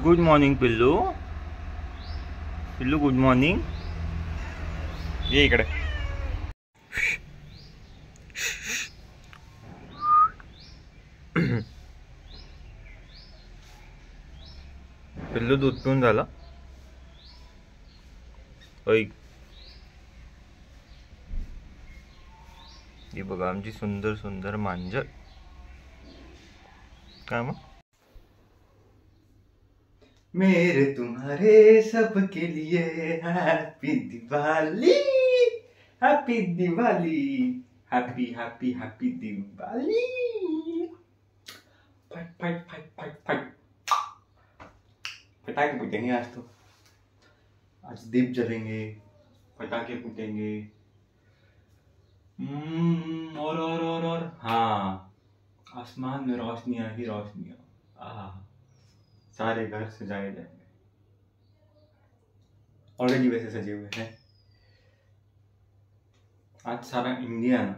Good morning पिल्लू. पिल्लू good morning. ये इकडे. पिल्लू दूध पिऊन झाला. ऐक, ही बघा आमची सुंदर सुंदर मांजर. काय मग? मेरे तुम्हारे सबके लिए happy Diwali, happy Diwali, happy happy happy Diwali. फट फट फट फट फट पटाखे फूटेंगे आज तो. आज दीप जलेंगे, पटाखे फूटेंगे. और हाँ, आसमान में रोशनियां ही रोशनियां. सारे घर सजाए जाएंगे. ऑलरेडी वैसे सजे हुए हैं. आज सारा इंडिया ना,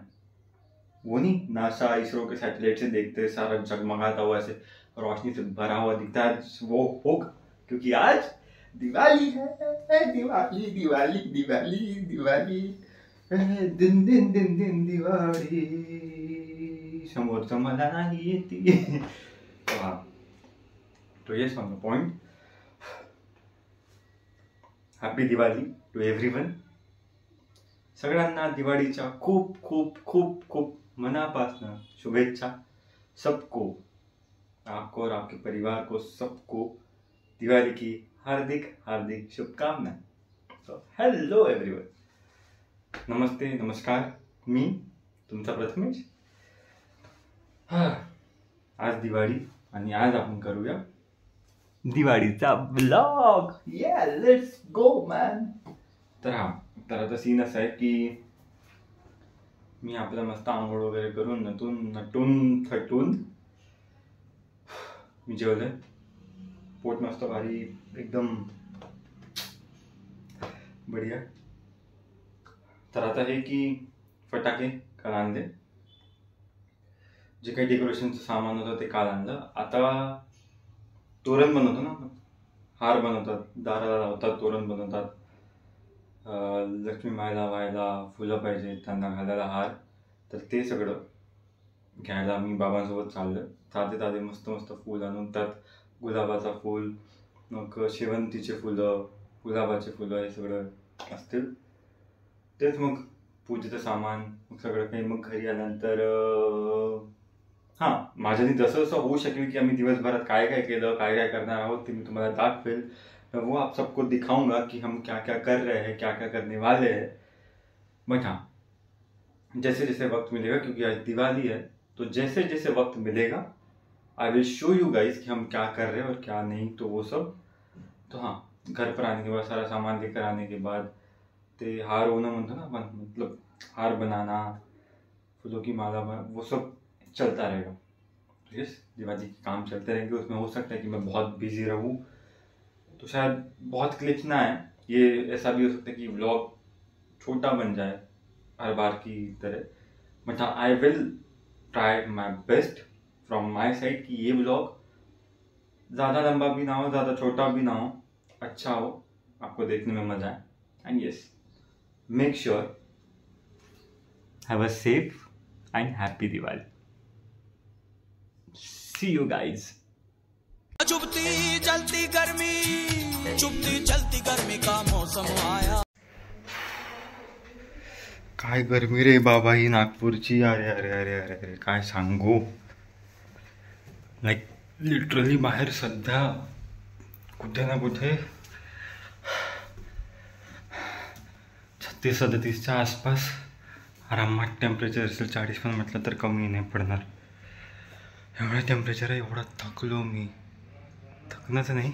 वो नहीं नासा इसरो के सैटेलाइट से देखते सारा जगमगाता हुआ ऐसे रोशनी से भरा हुआ दिखता है, वो होगा क्योंकि आज दिवाली है. दिवाली दिवाली दिवाली दिवाली, दिन दिन दिन दिन दिवाळी समोरच मला नाही येते. तो yes, on the point. Happy Diwali to everyone. सगळ्यांना दिवाळीच्या खूप खूप खूप खूप मनापासून शुभेच्छा. सबको, आपको और आपके परिवार को सबको दिवाली की हार्दिक हार्दिक शुभकामनाएं. सो हेलो एव्हरीवन, नमस्ते नमस्कार. मी तुमचा प्रथमेश. आज दिवाळी आणि आज आपण करूया दिवाळीचा ब्लॉग. या लेट्स गो मॅन. तर आता सीन असा आहे की मी आपला मस्त आंघोळ वगैरे करून नटून थटून मी जेवलोय. पोट मस्त भारी एकदम बढिया. तर आता हे की फटाके काल आणले, जे काही डेकोरेशनचं सामान होतं ते काल आणलं. आता तोरण बनवतो ना, हार बनवतात, दाराला लावतात, तोरण बनवतात. लक्ष्मी मायला व्हायला फुलं पाहिजे, त्यांना घालायला हार. तर ते सगळं घ्यायला मी बाबांसोबत चाललं. ताजे ताजे मस्त मस्त फूल आणून, त्यात गुलाबाचा फूल, मग शेवंतीचे फुलं, गुलाबाचे फुलं, हे सगळं असतील. तेच मग पूजेचं सामान, मग सगळं काही. मग घरी आल्यानंतर माझ्याने जसं जसं होऊ शकेल की आम्ही दिवसभरात काय काय केलं, काय काय करणार आहोत, ते मी तुम्हाला दाखवेल. वो आप सबको दिखाऊंगा कि हम क्या क्या कर रहे हैं, क्या क्या करने वाले हैं. बट जैसे जैसे वक्त मिलेगा, क्योंकि आज दिवाली है, तो जैसे जैसे वक्त मिलेगा I will show you guys कि हम क्या कर रहे हैं और क्या नहीं. तो वो सब तो घर पर आने के बाद, सारा सामान लेकर आने के बाद, ते हार होना म्हणतो ना अपन, मतलब हार बनाना, फूलों की माला वो सब चलता रहेगा. तो यस, दिवाली के काम चलते रहेंगे. उसमें हो सकता है कि मैं बहुत बिजी रहूँ, तो शायद बहुत क्लिप्स ना आए. ये ऐसा भी हो सकता है कि व्लॉग छोटा बन जाए हर बार की तरह. But I will try my best from my side कि ये व्लॉग ज़्यादा लंबा भी ना हो, ज़्यादा छोटा भी ना हो, अच्छा हो, आपको देखने में मजा आए. End yes, make sure have a safe end happy Diwali. See you guys. चुभती चलती गर्मी का मौसम आया. काय गर्मी रे बाबा ही नागपूरची. अरे अरे अरे अरे अरे काय सांगू. लाईक लिटरली बाहेर सध्या कुठे ना कुठे 36-37च्या आसपास आरामात टेम्परेचर असेल. 40 पण म्हटलं तर कमी नाही पडणार. एवढं टेम्परेचर आहे. एवढा थकलो मी. थकणंच नाही,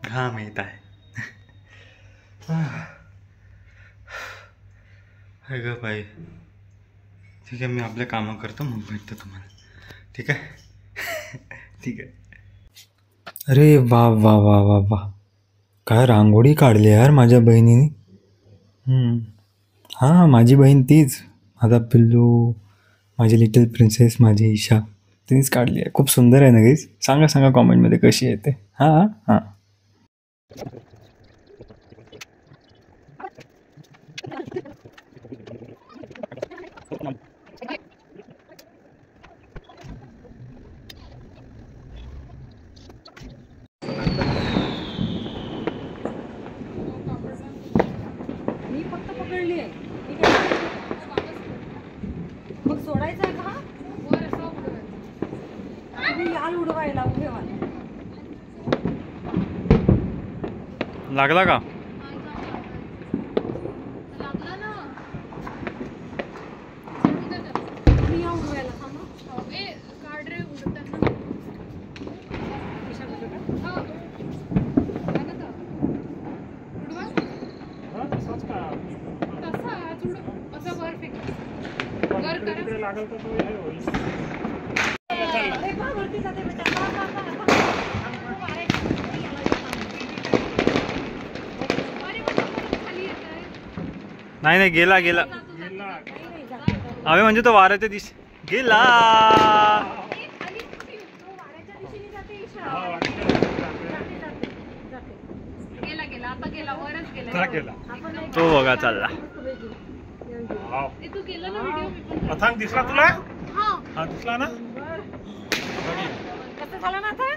घाम येत आहे. ग बाई, ठीक आहे, मी आपले कामं करतो, मग भेटतो तुम्हाला. ठीक आहे. ठीक आहे. अरे वा वा वा वा वा, काय रांगोळी काढली यार माझ्या बहिणीने. हां, माझी बहीण तीच, माझा पिल्लू, माझी लिटिल प्रिन्सेस, माझी ईशा. तिनेच काढली आहे. खूप सुंदर आहे ना गाईज. सांगा सांगा कॉमेंटमध्ये कशी आहे ते. हां हां. मी फक्त पकडली आहे. मग सोडायचं आहे का? तुम्ही याल उडवायला उभे व्हाल. लागला का? तुम्ही या उडवायला थांबा. अरे बा, वरती जाते बेटा. नाही नाही, गेला गेला. आम्ही म्हणजे तो वाऱ्याच्या दिशे गेला. तो बघा चालला. अथांग दिसला तुला? हा दिसला ना. कसं झालं ना आता?